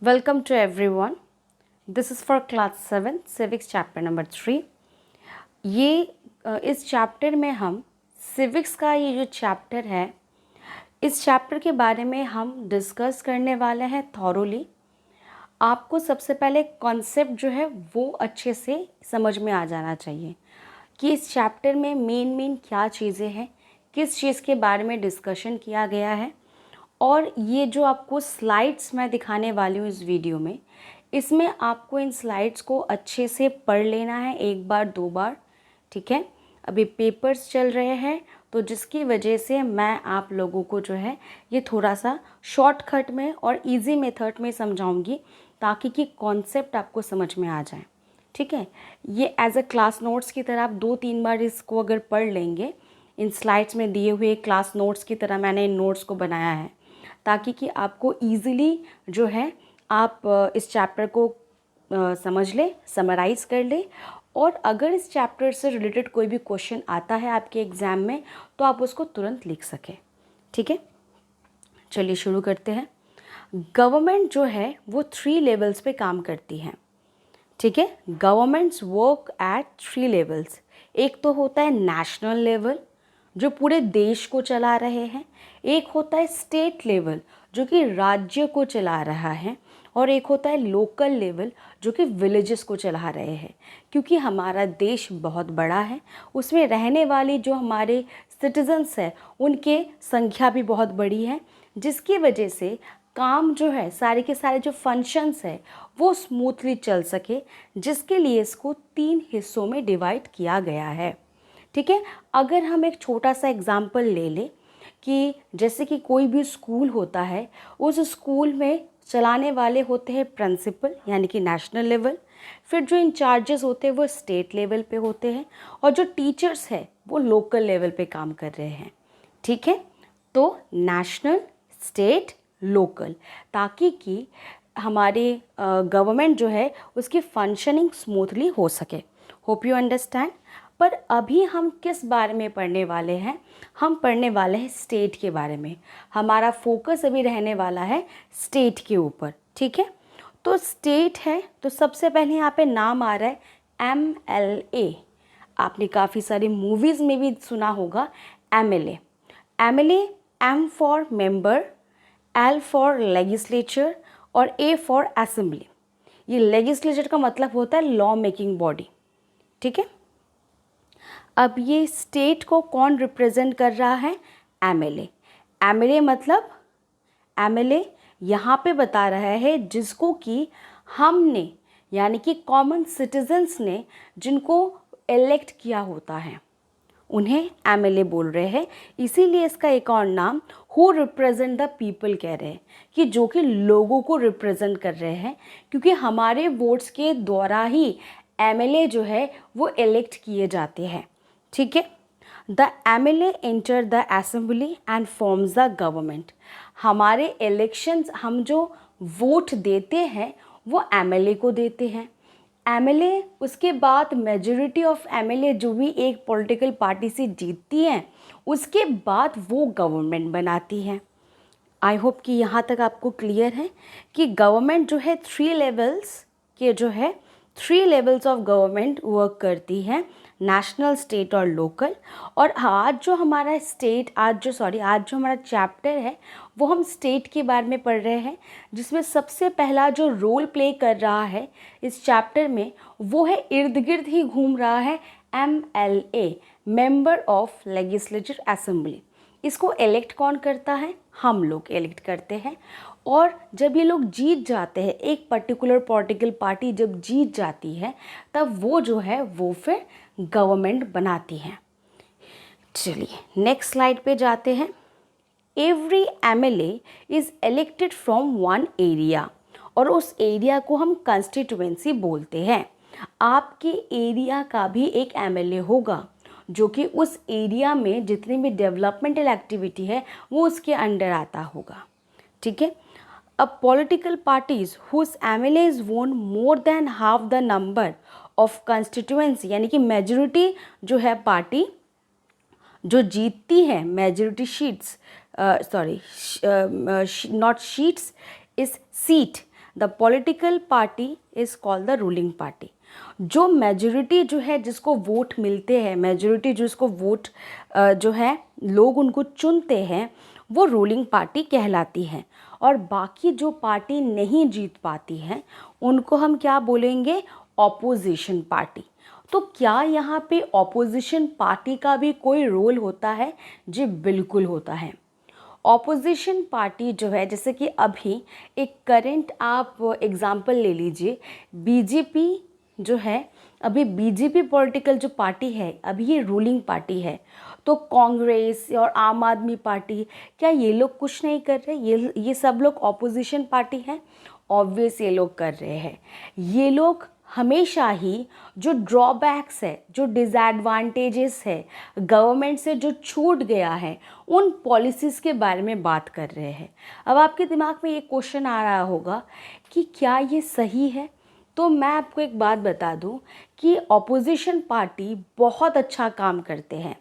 Welcome to everyone. This is for class 7 civics chapter number 3. इस chapter में हम civics का ये जो चैप्टर है, इस चैप्टर के बारे में हम डिस्कस करने वाले हैं थॉरोली। आपको सबसे पहले कॉन्सेप्ट जो है वो अच्छे से समझ में आ जाना चाहिए कि इस चैप्टर में मेन क्या चीज़ें हैं, किस चीज़ के बारे में डिस्कशन किया गया है। और ये जो आपको स्लाइड्स मैं दिखाने वाली हूँ इस वीडियो में, इसमें आपको इन स्लाइड्स को अच्छे से पढ़ लेना है, एक बार दो बार, ठीक है। अभी पेपर्स चल रहे हैं तो जिसकी वजह से मैं आप लोगों को जो है ये थोड़ा सा शॉर्टकट में और इजी मेथड में समझाऊंगी ताकि कि कॉन्सेप्ट आपको समझ में आ जाए, ठीक है। ये एज अ क्लास नोट्स की तरह आप 2-3 बार इसको अगर पढ़ लेंगे, इन स्लाइड्स में दिए हुए क्लास नोट्स की तरह मैंने इन नोट्स को बनाया है ताकि कि आपको ईज़िली जो है आप इस चैप्टर को समझ ले, समराइज़ कर ले। और अगर इस चैप्टर से रिलेटेड कोई भी क्वेश्चन आता है आपके एग्ज़ाम में तो आप उसको तुरंत लिख सकें, ठीक है। चलिए शुरू करते हैं। गवर्नमेंट जो है वो 3 लेवल्स पे काम करती है, ठीक है। Governments work at 3 levels. एक तो होता है नेशनल लेवल जो पूरे देश को चला रहे हैं, एक होता है स्टेट लेवल जो कि राज्य को चला रहा है, और एक होता है लोकल लेवल जो कि विलेजेस को चला रहे हैं। क्योंकि हमारा देश बहुत बड़ा है, उसमें रहने वाली जो हमारे सिटीजन्स हैं उनके संख्या भी बहुत बड़ी है, जिसकी वजह से काम जो है सारे के सारे जो फंक्शंस है वो स्मूथली चल सके, जिसके लिए इसको 3 हिस्सों में डिवाइड किया गया है, ठीक है। अगर हम एक छोटा सा एग्जाम्पल ले लें कि जैसे कि कोई भी स्कूल होता है, उस स्कूल में चलाने वाले होते हैं प्रिंसिपल यानी कि नेशनल लेवल, फिर जो इंचार्जेस होते हैं वो स्टेट लेवल पे होते हैं, और जो टीचर्स है वो लोकल लेवल पे काम कर रहे हैं, ठीक है। तो नेशनल, स्टेट, लोकल, ताकि कि हमारे गवर्नमेंट जो है उसकी फंक्शनिंग स्मूथली हो सके। Hope you understand. पर अभी हम किस बारे में पढ़ने वाले हैं? हम पढ़ने वाले हैं स्टेट के बारे में। हमारा फोकस अभी रहने वाला है स्टेट के ऊपर, ठीक है। तो स्टेट है तो सबसे पहले यहाँ पे नाम आ रहा है MLA। आपने काफ़ी सारी मूवीज़ में भी सुना होगा MLA। MLA, M for member, L for legislature और A फॉर असेंबली। ये लेजिस्लेचर का मतलब होता है लॉ मेकिंग बॉडी, ठीक है। अब ये स्टेट को कौन रिप्रेजेंट कर रहा है? MLA। MLA मतलब MLA यहाँ पे बता रहा है जिसको कि हमने यानी कि कॉमन सिटीजन्स ने जिनको इलेक्ट किया होता है उन्हें MLA बोल रहे हैं। इसीलिए इसका एक और नाम हु रिप्रेजेंट द पीपल कह रहे हैं, कि जो कि लोगों को रिप्रेजेंट कर रहे हैं, क्योंकि हमारे वोट्स के द्वारा ही MLA जो है वो इलेक्ट किए जाते हैं, ठीक है। The MLA enter the assembly and forms the government. हमारे इलेक्शंस, हम जो वोट देते हैं वो MLA को देते हैं। MLA उसके बाद मेजॉरिटी ऑफ MLA जो भी एक पॉलिटिकल पार्टी से जीतती हैं उसके बाद वो गवर्नमेंट बनाती है। आई होप कि यहाँ तक आपको क्लियर है कि गवर्नमेंट जो है 3 लेवल्स के जो है 3 लेवल्स ऑफ गवर्नमेंट वर्क करती है, नेशनल, स्टेट और लोकल। और आज जो हमारा हमारा चैप्टर है वो हम स्टेट के बारे में पढ़ रहे हैं, जिसमें सबसे पहला जो रोल प्ले कर रहा है इस चैप्टर में वो है, इर्द गिर्द ही घूम रहा है MLA, member of legislature assembly. इसको इलेक्ट कौन करता है? हम लोग इलेक्ट करते हैं। और जब ये लोग जीत जाते हैं, एक पर्टिकुलर पॉलिटिकल पार्टी जब जीत जाती है तब वो जो है वो फिर गवर्नमेंट बनाती है। चलिए नेक्स्ट स्लाइड पे जाते हैं। Every MLA is elected from one area, और उस एरिया को हम कंस्टिट्यूएंसी बोलते हैं। आपके एरिया का भी एक MLA होगा जो कि उस एरिया में जितनी भी डेवलपमेंटल एक्टिविटी है वो उसके अंडर आता होगा, ठीक है। अब पॉलिटिकल पार्टीज हुज MLAs वोन more than half the number of constituency, यानी कि मेजोरिटी जो है पार्टी जो जीतती है, मेजोरिटी शीट्स, नॉट शीट्स, इस seat, the political party is called the ruling party. जो मेजोरिटी जो है, जिसको वोट मिलते हैं, मेजोरिटी जिसको वोट जो है लोग उनको चुनते हैं, वो रूलिंग पार्टी कहलाती है। और बाकी जो पार्टी नहीं जीत पाती है उनको हम क्या बोलेंगे? Opposition party. तो क्या यहाँ पे ऑपोजिशन पार्टी का भी कोई रोल होता है? जी बिल्कुल होता है। ऑपोजिशन पार्टी जो है, जैसे कि अभी एक करंट आप एग्जांपल ले लीजिए, बीजेपी जो है, अभी बीजेपी पॉलिटिकल जो पार्टी है अभी ये रूलिंग पार्टी है। तो कांग्रेस और आम आदमी पार्टी, क्या ये लोग कुछ नहीं कर रहे? ये सब लोग ऑपोजिशन पार्टी हैं। ऑब्वियस ये लोग कर रहे हैं। ये लोग हमेशा ही जो ड्रॉबैक्स है, जो डिसएडवांटेजेस है, गवर्नमेंट से जो छूट गया है, उन पॉलिसीज़ के बारे में बात कर रहे हैं। अब आपके दिमाग में ये क्वेश्चन आ रहा होगा कि क्या ये सही है? तो मैं आपको एक बात बता दूं कि ऑपोजिशन पार्टी बहुत अच्छा काम करते हैं,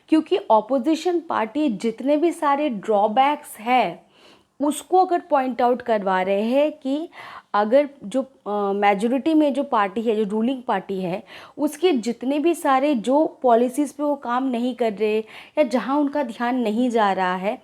क्योंकि ऑपोजिशन पार्टी जितने भी सारे ड्रॉबैक्स है उसको अगर पॉइंट आउट करवा रहे हैं कि अगर जो मेजॉरिटी में जो पार्टी है, जो रूलिंग पार्टी है, उसके जितने भी सारे जो पॉलिसीज़ पे वो काम नहीं कर रहे या जहाँ उनका ध्यान नहीं जा रहा है,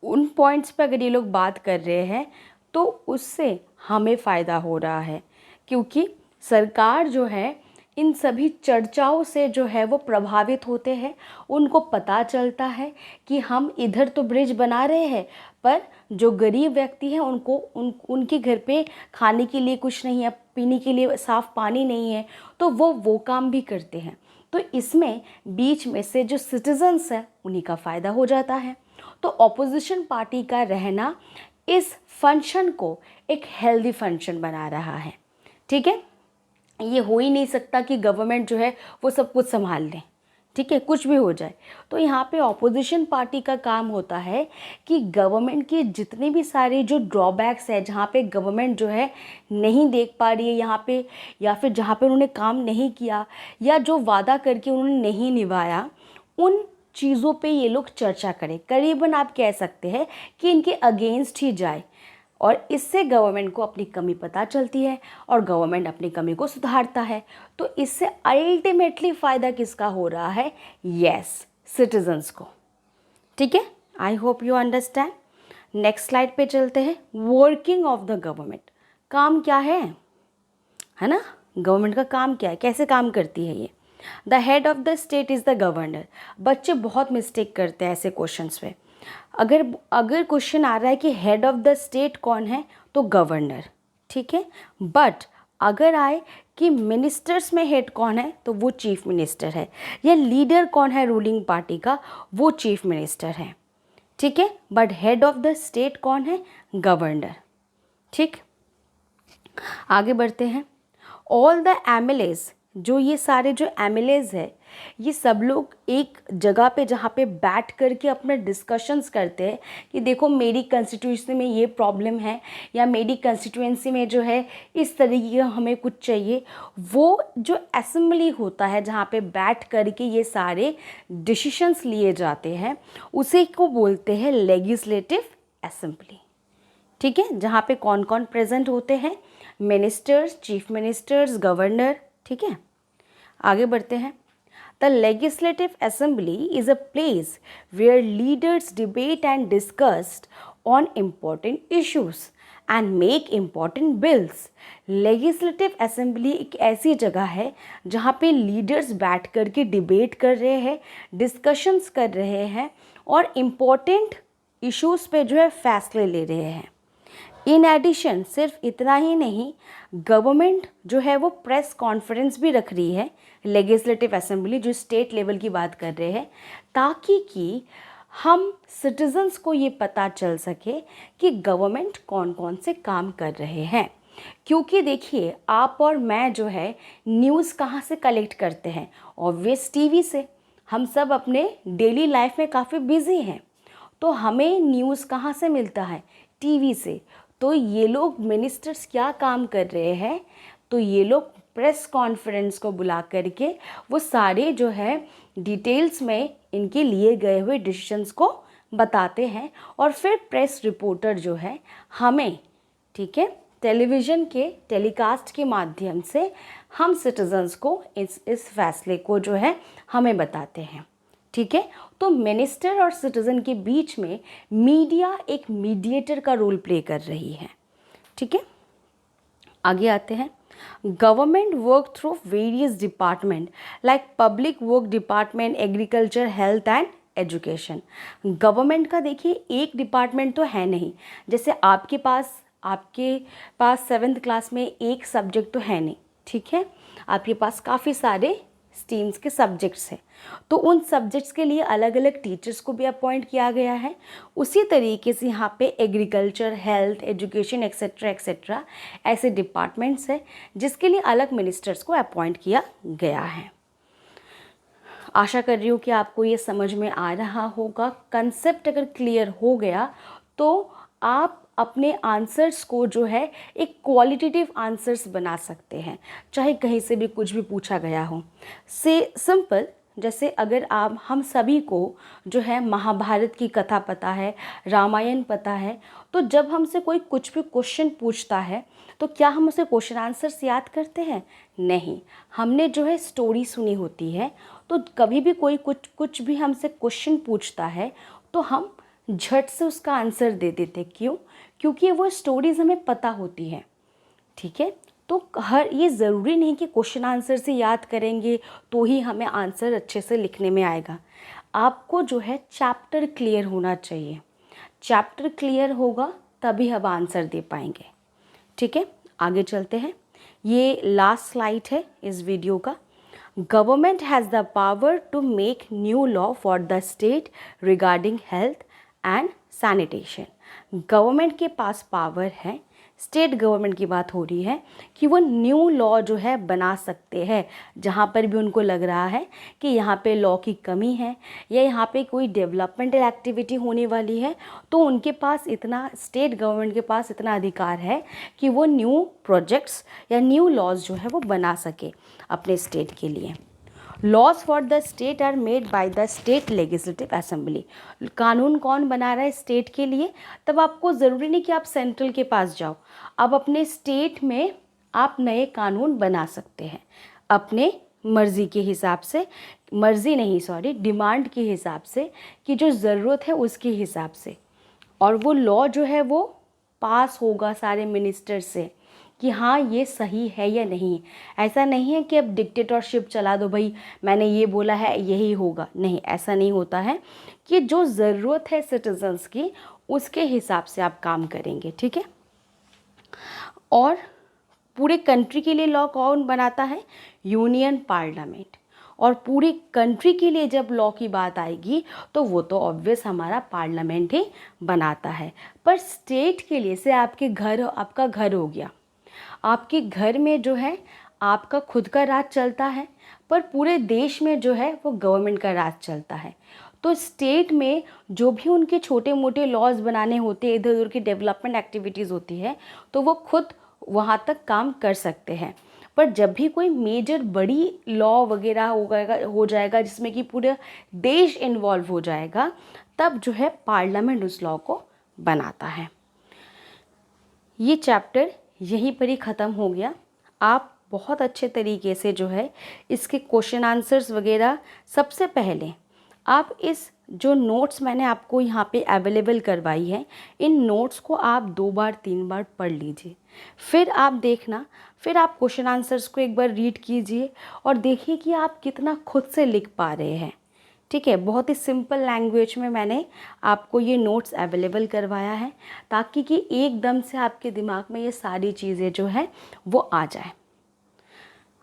उन पॉइंट्स पे अगर ये लोग बात कर रहे हैं तो उससे हमें फ़ायदा हो रहा है, क्योंकि सरकार जो है इन सभी चर्चाओं से जो है वो प्रभावित होते हैं। उनको पता चलता है कि हम इधर तो ब्रिज बना रहे हैं, पर जो गरीब व्यक्ति हैं उनके घर पे खाने के लिए कुछ नहीं है, पीने के लिए साफ़ पानी नहीं है, तो वो काम भी करते हैं। तो इसमें बीच में से जो सिटीजन्स हैं उन्हीं का फ़ायदा हो जाता है। तो ऑपोजिशन पार्टी का रहना इस फंक्शन को एक हेल्दी फंक्शन बना रहा है। ठीक है, ये हो ही नहीं सकता कि गवर्नमेंट जो है वो सब कुछ संभाल लें, ठीक है, कुछ भी हो जाए। तो यहाँ पे ऑपोजिशन पार्टी का काम होता है कि गवर्नमेंट के जितने भी सारे जो ड्रॉबैक्स है, जहाँ पे गवर्नमेंट जो है नहीं देख पा रही है यहाँ पे, या फिर जहाँ पे उन्होंने काम नहीं किया या जो वादा करके उन्होंने नहीं निभाया, उन चीज़ों पे ये लोग चर्चा करें। करीबन आप कह सकते हैं कि इनके अगेंस्ट ही जाए, और इससे गवर्नमेंट को अपनी कमी पता चलती है और गवर्नमेंट अपनी कमी को सुधारता है। तो इससे अल्टीमेटली फ़ायदा किसका हो रहा है? यस, सिटीजन्स को। ठीक है, I hope you understand. Next slide पे चलते हैं। वर्किंग ऑफ द गवर्नमेंट, काम क्या है ना? गवर्नमेंट का काम क्या है, कैसे काम करती है ये? The head of the state is the governor. बच्चे बहुत मिस्टेक करते हैं ऐसे क्वेश्चंस पे। अगर क्वेश्चन आ रहा है कि हेड ऑफ द स्टेट कौन है, तो गवर्नर, ठीक है। बट अगर आए कि मिनिस्टर्स में हेड कौन है, तो वो चीफ मिनिस्टर है, या लीडर कौन है रूलिंग पार्टी का, वो चीफ मिनिस्टर है, ठीक है। But head of the state कौन है? गवर्नर। ठीक, आगे बढ़ते हैं। ऑल द एमएलएज, जो ये सारे जो एमएलएज है, ये सब लोग एक जगह पे जहाँ पे बैठ करके अपने डिस्कशंस करते हैं कि देखो मेरी कंस्टिट्यूंसी में ये प्रॉब्लम है, या मेरी कंस्टिट्यूंसी में जो है इस तरीके का हमें कुछ चाहिए। वो जो असेंबली होता है जहाँ पे बैठ करके ये सारे डिसीशंस लिए जाते हैं, उसे को बोलते हैं लेजिस्लेटिव असेंबली। ठीक है, जहाँ पे कौन कौन प्रेजेंट होते हैं? Ministers, chief ministers, governor. ठीक है, आगे बढ़ते हैं। The Legislative Assembly is a place where leaders debate and discuss on important issues and make important bills. Legislative Assembly एक ऐसी जगह है जहाँ पे लीडर्स बैठ कर के डिबेट कर रहे हैं, डिस्कशंस कर रहे हैं और इम्पोर्टेंट इश्यूज़ पे जो है फैसले ले रहे हैं। इन एडिशन सिर्फ इतना ही नहीं, गवर्नमेंट जो है वो प्रेस कॉन्फ्रेंस भी रख रही है, लेजिस्लेटिव असेंबली जो स्टेट लेवल की बात कर रहे हैं, ताकि कि हम सिटीजन्स को ये पता चल सके कि गवर्नमेंट कौन कौन से काम कर रहे हैं। क्योंकि देखिए, आप और मैं जो है न्यूज़ कहाँ से कलेक्ट करते हैं? ऑब्वियस टीवी से। हम सब अपने डेली लाइफ में काफ़ी बिजी हैं, तो हमें न्यूज़ कहाँ से मिलता है? टीवी से। तो ये लोग मिनिस्टर्स क्या काम कर रहे हैं? तो ये लोग प्रेस कॉन्फ्रेंस को बुला करके वो सारे जो है डिटेल्स में इनके लिए गए हुए डिसीजंस को बताते हैं, और फिर प्रेस रिपोर्टर जो है हमें, ठीक है, टेलीविज़न के टेलीकास्ट के माध्यम से हम सिटीजन्स को इस फैसले को जो है हमें बताते हैं। ठीक है, तो मिनिस्टर और सिटीज़न के बीच में मीडिया एक मीडिएटर का रोल प्ले कर रही है। ठीक है, आगे आते हैं। Government work through various department like public work department, agriculture, health and education. Government का देखिए एक डिपार्टमेंट तो है नहीं, जैसे आपके पास 7th क्लास में एक सब्जेक्ट तो है नहीं। ठीक है, आपके पास काफ़ी सारे स्ट्रीम्स के सब्जेक्ट्स हैं, तो उन सब्जेक्ट्स के लिए अलग अलग टीचर्स को भी अपॉइंट किया गया है। उसी तरीके से यहाँ पे agriculture, health, education etcetera etcetera ऐसे डिपार्टमेंट्स हैं जिसके लिए अलग मिनिस्टर्स को अपॉइंट किया गया है। आशा कर रही हूँ कि आपको ये समझ में आ रहा होगा। कंसेप्ट अगर क्लियर हो गया तो आप अपने आंसर्स को जो है एक क्वालिटेटिव आंसर्स बना सकते हैं, चाहे कहीं से भी कुछ भी पूछा गया हो। से सिंपल, जैसे अगर हम सभी को जो है महाभारत की कथा पता है, रामायण पता है, तो जब हमसे कोई कुछ भी क्वेश्चन पूछता है तो क्या हम उसे क्वेश्चन आंसर्स याद करते हैं? नहीं, हमने जो है स्टोरी सुनी होती है, तो कभी भी कोई कुछ भी हमसे क्वेश्चन पूछता है तो हम झट से उसका आंसर दे देते। क्यों? क्योंकि वो स्टोरीज़ हमें पता होती हैं। ठीक है, तो ये ज़रूरी नहीं कि क्वेश्चन आंसर से याद करेंगे तो ही हमें आंसर अच्छे से लिखने में आएगा। आपको जो है चैप्टर क्लियर होना चाहिए। चैप्टर क्लियर होगा तभी हम आंसर दे पाएंगे। ठीक है, आगे चलते हैं। ये लास्ट स्लाइड है इस वीडियो का। Government has the power to make new law for the state regarding health and sanitation. Government के पास पावर है, स्टेट गवर्नमेंट की बात हो रही है, कि वो न्यू लॉ जो है बना सकते हैं जहाँ पर भी उनको लग रहा है कि यहाँ पे लॉ की कमी है या यहाँ पे कोई डेवलपमेंटल एक्टिविटी होने वाली है, तो उनके पास इतना, स्टेट गवर्नमेंट के पास इतना अधिकार है कि वो न्यू प्रोजेक्ट्स या न्यू लॉज जो है वो बना सके अपने स्टेट के लिए। Laws for the state are made by the state legislative assembly. कानून कौन बना रहा है स्टेट के लिए? तब आपको ज़रूरी नहीं कि आप सेंट्रल के पास जाओ, आप अपने स्टेट में आप नए कानून बना सकते हैं अपने मर्ज़ी के हिसाब से, डिमांड के हिसाब से, कि जो ज़रूरत है उसके हिसाब से। और वो लॉ जो है वो पास होगा सारे मिनिस्टर से कि हाँ ये सही है या नहीं। ऐसा नहीं है कि अब डिक्टेटरशिप चला दो, भाई मैंने ये बोला है यही होगा, नहीं, ऐसा नहीं होता है। कि जो ज़रूरत है सिटीजन्स की उसके हिसाब से आप काम करेंगे। ठीक है, और पूरे कंट्री के लिए लॉ कौन बनाता है? Union parliament. और पूरी कंट्री के लिए जब लॉ की बात आएगी तो वो तो ऑब्वियस हमारा पार्लियामेंट ही बनाता है। पर स्टेट के लिए से आपका घर हो गया, आपके घर में जो है आपका खुद का राज चलता है, पर पूरे देश में जो है वो गवर्नमेंट का राज चलता है। तो स्टेट में जो भी उनके छोटे मोटे लॉज बनाने होते हैं, इधर उधर की डेवलपमेंट एक्टिविटीज़ होती है, तो वो खुद वहाँ तक काम कर सकते हैं। पर जब भी कोई मेजर बड़ी लॉ वगैरह हो जाएगा जिसमें कि पूरा देश इन्वॉल्व हो जाएगा, तब जो है पार्लियामेंट उस लॉ को बनाता है। ये चैप्टर यहीं पर ही ख़त्म हो गया। आप बहुत अच्छे तरीके से जो है इसके क्वेश्चन आंसर्स वगैरह, सबसे पहले आप इस जो नोट्स मैंने आपको यहाँ पे अवेलेबल करवाई है, इन नोट्स को आप 2 बार 3 बार पढ़ लीजिए। फिर आप देखना, फिर आप क्वेश्चन आंसर्स को एक बार रीड कीजिए और देखिए कि आप कितना खुद से लिख पा रहे हैं। ठीक है, बहुत ही सिंपल लैंग्वेज में मैंने आपको ये नोट्स अवेलेबल करवाया है ताकि कि एकदम से आपके दिमाग में ये सारी चीज़ें जो है वो आ जाए।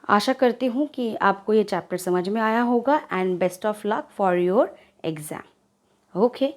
आशा करती हूँ कि आपको ये चैप्टर समझ में आया होगा and best of luck for your exam. Okay.